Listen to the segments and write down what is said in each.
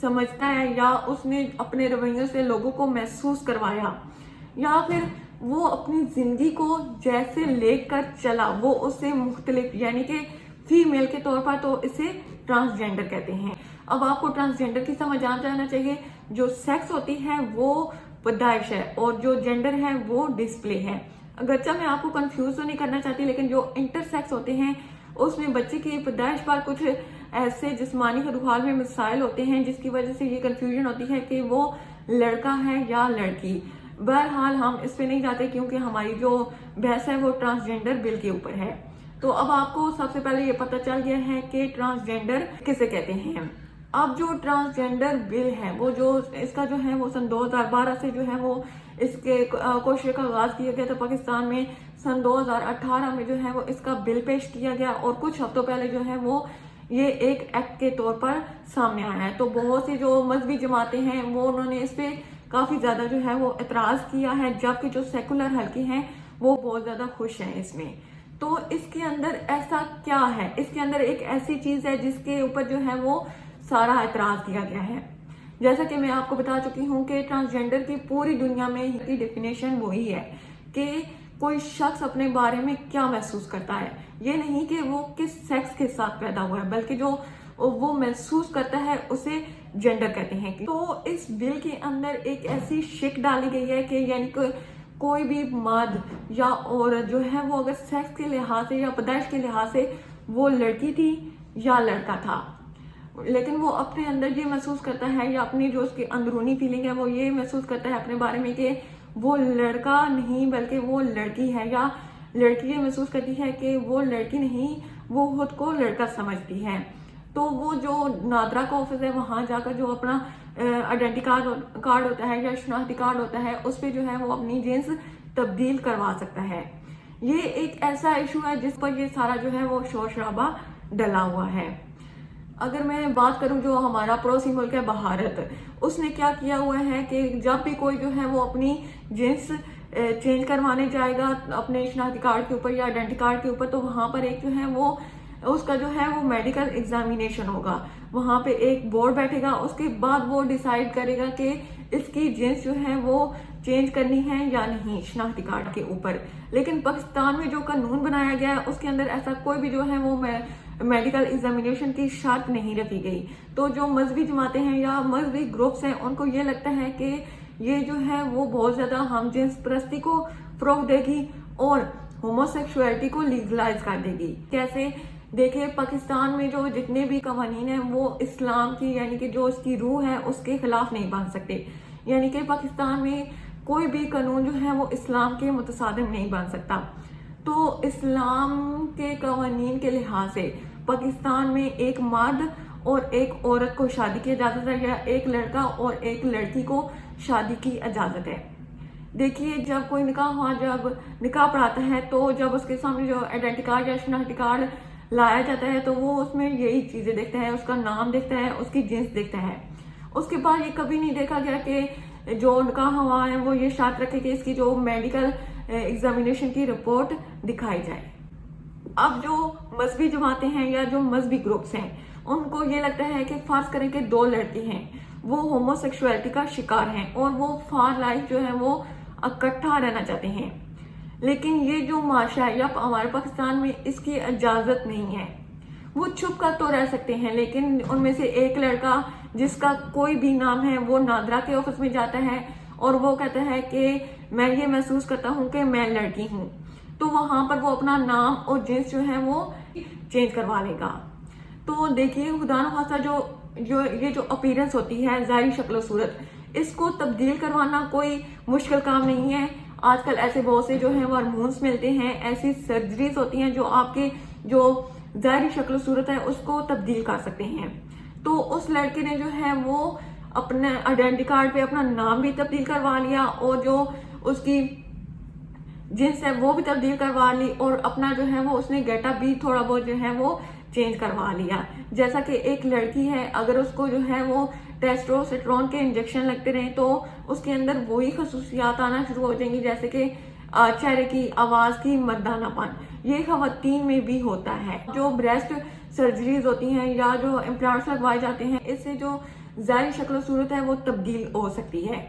سمجھتا ہے یا اس نے اپنے رویوں سے لوگوں کو محسوس کروایا یا پھر وہ اپنی زندگی کو جیسے لے کر چلا وہ اس سے مختلف، یعنی کہ فیمیل کے طور پر تو اسے ٹرانسجینڈر کہتے ہیں۔ اب آپ کو ٹرانسجینڈر کی سمجھ آ جانا چاہیے، جو سیکس ہوتی ہے وہ پیدائش ہے اور جو جینڈر ہے وہ ڈسپلے ہے۔ اگرچہ میں آپ کو کنفیوز تو نہیں کرنا چاہتی، لیکن جو انٹر سیکس ہوتے ہیں اس میں بچے کی پیدائش پر کچھ ایسے جسمانی خدوخال میں مسائل ہوتے ہیں جس کی وجہ سے یہ کنفیوژن ہوتی ہے کہ وہ لڑکا ہے یا لڑکی۔ بہرحال ہم اس پہ نہیں جاتے کیونکہ ہماری جو بحث ہے وہ ٹرانسجینڈر بل کے اوپر ہے۔ تو اب آپ کو سب سے پہلے یہ پتہ چل گیا ہے کہ ٹرانسجینڈر کسے کہتے ہیں۔ اب جو ٹرانسجینڈر بل ہے وہ جو اس کا جو ہے وہ سن 2012 سے جو ہے وہ اس کے کوشش کا آغاز کیا گیا تھا پاکستان میں۔ سن 2018 میں جو ہے وہ اس کا بل پیش کیا گیا اور کچھ ہفتوں پہلے جو ہے وہ یہ ایک ایکٹ کے طور پر سامنے آیا ہے۔ تو بہت سی جو مذہبی جماعتیں ہیں وہ انہوں نے اس پہ کافی زیادہ جو ہے وہ اعتراض کیا ہے، جبکہ جو سیکولر حلقے ہیں وہ بہت زیادہ خوش ہیں اس میں۔ تو اس کے اندر ایسا کیا ہے؟ اس کے اندر ایک ایسی چیز ہے جس کے اوپر جو ہے وہ سارا اعتراض کیا گیا ہے۔ جیسا کہ میں آپ کو بتا چکی ہوں کہ ٹرانسجینڈر کی پوری دنیا میں کی ڈیفینیشن وہی ہے کہ کوئی شخص اپنے بارے میں کیا محسوس کرتا ہے، یہ نہیں کہ وہ کس سیکس کے ساتھ پیدا ہوا ہے، بلکہ جو وہ محسوس کرتا ہے اسے جینڈر کہتے ہیں۔ تو اس بل کے اندر ایک ایسی شک ڈالی گئی ہے کہ یعنی کہ کوئی بھی مرد یا عورت جو ہے وہ اگر سیکس کے لحاظ سے یا پیدائش کے لحاظ سے وہ لڑکی تھی یا لڑکا تھا، لیکن وہ اپنے اندر یہ محسوس کرتا ہے یا اپنی جو اس کی اندرونی فیلنگ ہے وہ یہ محسوس کرتا ہے اپنے بارے میں کہ وہ لڑکا نہیں بلکہ وہ لڑکی ہے، یا لڑکی یہ محسوس کرتی ہے کہ وہ لڑکی نہیں، وہ خود کو لڑکا سمجھتی ہے، تو وہ جو نادرا کا آفس ہے وہاں جا کر جو اپنا آئیڈینٹی کارڈ ہوتا ہے یا شناختی کارڈ ہوتا ہے اس پہ جو ہے وہ اپنی جنس تبدیل کروا سکتا ہے۔ یہ ایک ایسا ایشو ہے جس پر یہ سارا جو ہے وہ شور شرابہ ڈلا ہوا ہے۔ اگر میں بات کروں جو ہمارا پڑوسی ملک ہے بھارت، اس نے کیا کیا ہوا ہے کہ جب بھی کوئی جو ہے وہ اپنی جنس چینج کروانے جائے گا اپنے شناختی کارڈ کے اوپر یا آئیڈینٹی کارڈ کے اوپر، تو وہاں پر ایک جو ہے وہ اس کا جو ہے وہ میڈیکل ایگزامینیشن ہوگا، وہاں پہ ایک بورڈ بیٹھے گا، اس کے بعد وہ ڈیسائیڈ کرے گا کہ اس کی جنس جو ہے وہ چینج کرنی ہے یا نہیں شناختی کارڈ کے اوپر۔ لیکن پاکستان میں جو قانون بنایا گیا ہے اس کے اندر ایسا کوئی بھی جو ہے وہ میڈیکل ایگزامینیشن کی شرط نہیں رکھی گئی۔ تو جو مذہبی جماعتیں ہیں یا مذہبی گروپس ہیں ان کو یہ لگتا ہے کہ یہ جو ہے وہ بہت زیادہ ہم جنس پرستی کو فروغ دے گی اور ہومو سیکشولیٹی کو لیگلائز کر دے گی۔ کیسے؟ دیکھیں پاکستان میں جو جتنے بھی قوانین ہیں وہ اسلام کی یعنی کہ جو اس کی روح ہے اس کے خلاف نہیں بن سکتے، یعنی کہ پاکستان میں کوئی بھی قانون جو ہے وہ اسلام کے متصادم نہیں بن سکتا۔ تو اسلام کے قوانین کے لحاظ سے پاکستان میں ایک مرد اور ایک عورت کو شادی کی اجازت ہے یا ایک لڑکا اور ایک لڑکی کو شادی کی اجازت ہے۔ دیکھیے جب کوئی جب نکاح پڑھاتا ہے تو جب اس کے سامنے جو آئیڈینٹی کارڈ یا شناختی کارڈ لایا جاتا ہے تو وہ اس میں یہی چیزیں دیکھتا ہے، اس کا نام دیکھتا ہے، اس کی جنس دیکھتا ہے۔ اس کے بعد یہ کبھی نہیں دیکھا گیا کہ جو نکاح ہوا ہے وہ یہ شرط رکھے کہ اس کی جو میڈیکل ایگزامینیشن کی رپورٹ دکھائی جائے۔ اب جو مذہبی جماعتیں ہیں یا جو مذہبی گروپس ہیں ان کو یہ لگتا ہے کہ فرض کریں کہ دو لڑکے ہیں، وہ ہومو سیکشولیٹی کا شکار ہیں اور وہ فار لائف جو ہے وہ اکٹھا رہنا چاہتے ہیں، لیکن یہ جو معاشرہ ہے یا ہمارے پاکستان میں اس کی اجازت نہیں ہے۔ وہ چھپ کر تو رہ سکتے ہیں، لیکن ان میں سے ایک لڑکا جس کا کوئی بھی نام ہے وہ نادرا کے آفس میں جاتا ہے اور وہ کہتا ہے کہ میں یہ محسوس کرتا ہوں کہ میں لڑکی ہوں، تو وہاں پر وہ اپنا نام اور جنس جو ہے وہ چینج کروا لے گا۔ تو دیکھیے خدا نخواستہ یہ جو اپیرنس ہوتی ہے ظاہری شکل و صورت، اس کو تبدیل کروانا کوئی مشکل کام نہیں ہے۔ آج کل ایسے بہت سے جو ہیں وہ ہارمونس ملتے ہیں، ایسی سرجریز ہوتی ہیں جو آپ کے جو ظاہری شکل و صورت ہے اس کو تبدیل کر سکتے ہیں۔ تو اس لڑکے نے جو ہے وہ اپنے آئیڈینٹی کارڈ پہ اپنا نام بھی تبدیل کروا لیا اور جو اس کی جنس ہے وہ بھی تبدیل کروا لی اور اپنا جو ہے وہ اس نے گیٹ اپ بھی تھوڑا بہت جو ہے وہ چینج کروا لیا۔ جیسا کہ ایک لڑکی ہے اگر اس کو جو ہے وہ ٹیسٹوسٹیرون کے انجیکشن لگتے رہیں تو اس کے اندر وہی خصوصیات آنا شروع ہو جائیں گی جیسے کہ چہرے کی، آواز کی، مردانہ پن۔ یہ خواتین میں بھی ہوتا ہے۔ جو بریسٹ سرجریز ہوتی ہیں یا جو امپلانٹس لگوائے جاتے ہیں اس سے جو ظاہری شکل و صورت ہے وہ تبدیل ہو سکتی ہے.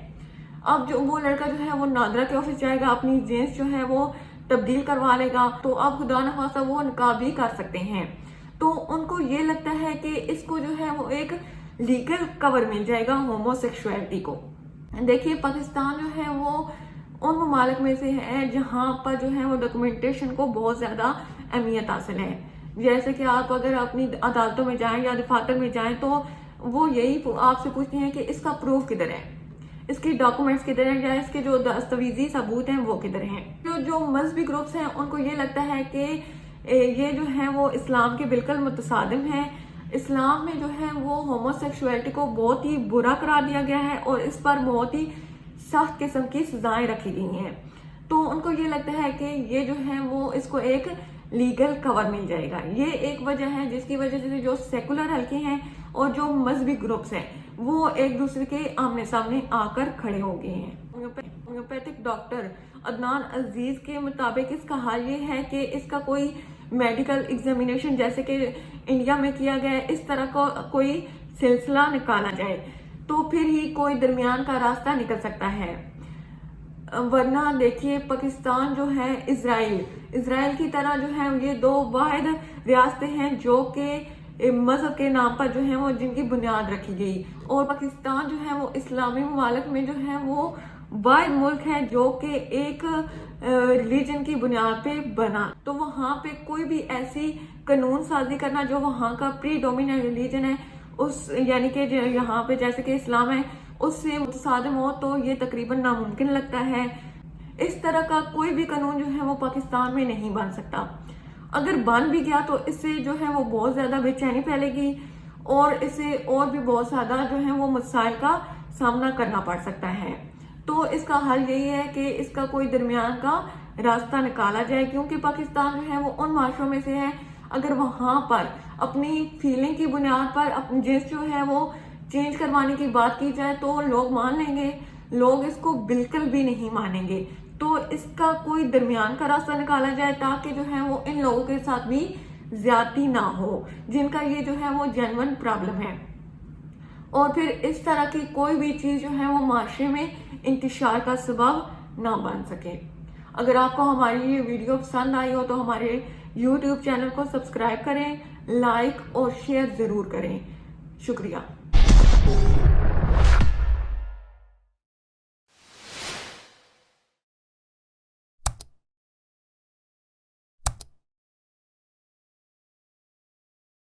اب جو وہ لڑکا جو ہے وہ نادرہ کے آفس جائے گا، اپنی جینس جو ہے وہ تبدیل کروا لے گا، تو اب خدا نخواستہ وہ نکاح بھی کر سکتے ہیں. تو ان کو یہ لگتا ہے کہ اس کو جو ہے وہ ایک لیگل کور مل جائے گا ہومو سیکشولیٹی کو. دیکھیے پاکستان جو ہے وہ ان ممالک میں سے ہے جہاں پر جو ہے وہ ڈاکومنٹیشن کو بہت زیادہ اہمیت حاصل ہے. جیسے کہ آپ اگر اپنی عدالتوں میں جائیں یا دفاتر میں جائیں تو وہ یہی آپ سے پوچھتے ہیں کہ اس کا پروف کدھر ہے، اس کی ڈاکومنٹس کدھر ہیں، یا اس کے جو دستاویزی ثبوت ہیں وہ کدھر ہیں. جو مذہبی گروپس ہیں ان کو یہ لگتا ہے کہ یہ جو ہے وہ اسلام کے بالکل متصادم ہے. اسلام میں جو ہے وہ ہومو سیکشولیٹی کو بہت ہی برا قرار دیا گیا ہے اور اس پر بہت ہی سخت قسم کی سزائیں رکھی گئی ہیں. تو ان کو یہ لگتا ہے کہ یہ جو ہے وہ اس کو ایک لیگل کور مل جائے گا. یہ ایک وجہ ہے جس کی وجہ سے جو سیکولر حلقے ہیں اور جو مذہبی گروپس ہیں وہ ایک دوسرے کے آمنے سامنے آ کر کھڑے ہو گئے ہیں. ہومیوپیتھک ڈاکٹر عدنان عزیز کے مطابق اس کا حال یہ ہے کہ اس کا کوئی میڈیکل ایگزامینیشن جیسے کہ انڈیا میں کیا گیا ہے اس طرح کا کوئی سلسلہ نکالا جائے تو پھر ہی کوئی درمیان کا راستہ نکل سکتا ہے. ورنہ دیکھیے پاکستان جو ہے اسرائیل کی طرح جو ہے یہ دو واحد ریاستیں ہیں جو کہ مذہب کے نام پر جو ہے وہ جن کی بنیاد رکھی گئی، اور پاکستان جو ہے وہ اسلامی ممالک میں جو ہے وہ واحد ملک ہے جو کہ ایک ریلیجن کی بنیاد پہ بنا. تو وہاں پہ کوئی بھی ایسی قانون سازی کرنا جو وہاں کا پری ڈومیننٹ ریلیجن ہے اس یعنی کہ یہاں پہ جیسے کہ اسلام ہے اس سے متصادم ہو تو یہ تقریباً ناممکن لگتا ہے. اس طرح کا کوئی بھی قانون جو ہے وہ پاکستان میں نہیں بن سکتا. اگر بن بھی گیا تو اس سے جو ہے وہ بہت زیادہ بے چینی پھیلے گی اور اس سے اور بھی بہت زیادہ جو ہے وہ مسائل کا سامنا کرنا پڑ سکتا ہے. تو اس کا حل یہی ہے کہ اس کا کوئی درمیان کا راستہ نکالا جائے، کیونکہ پاکستان جو ہے وہ ان معاشروں میں سے ہے اگر وہاں پر اپنی فیلنگ کی بنیاد پر اپنی جنس جو ہے وہ چینج کروانے کی بات کی جائے تو لوگ مان لیں گے، لوگ اس کو بالکل بھی نہیں مانیں گے. تو اس کا کوئی درمیان کا راستہ نکالا جائے تاکہ جو ہے وہ ان لوگوں کے ساتھ بھی زیادتی نہ ہو جن کا یہ جو ہے وہ جینون پرابلم ہے، اور پھر اس طرح کی کوئی بھی چیز جو ہے وہ معاشرے میں انتشار کا سبب نہ بن سکے. اگر آپ کو ہماری یہ ویڈیو پسند آئی ہو تو ہمارے YouTube چینل کو سبسکرائب کریں، لائک اور شیئر ضرور کریں. شکریہ.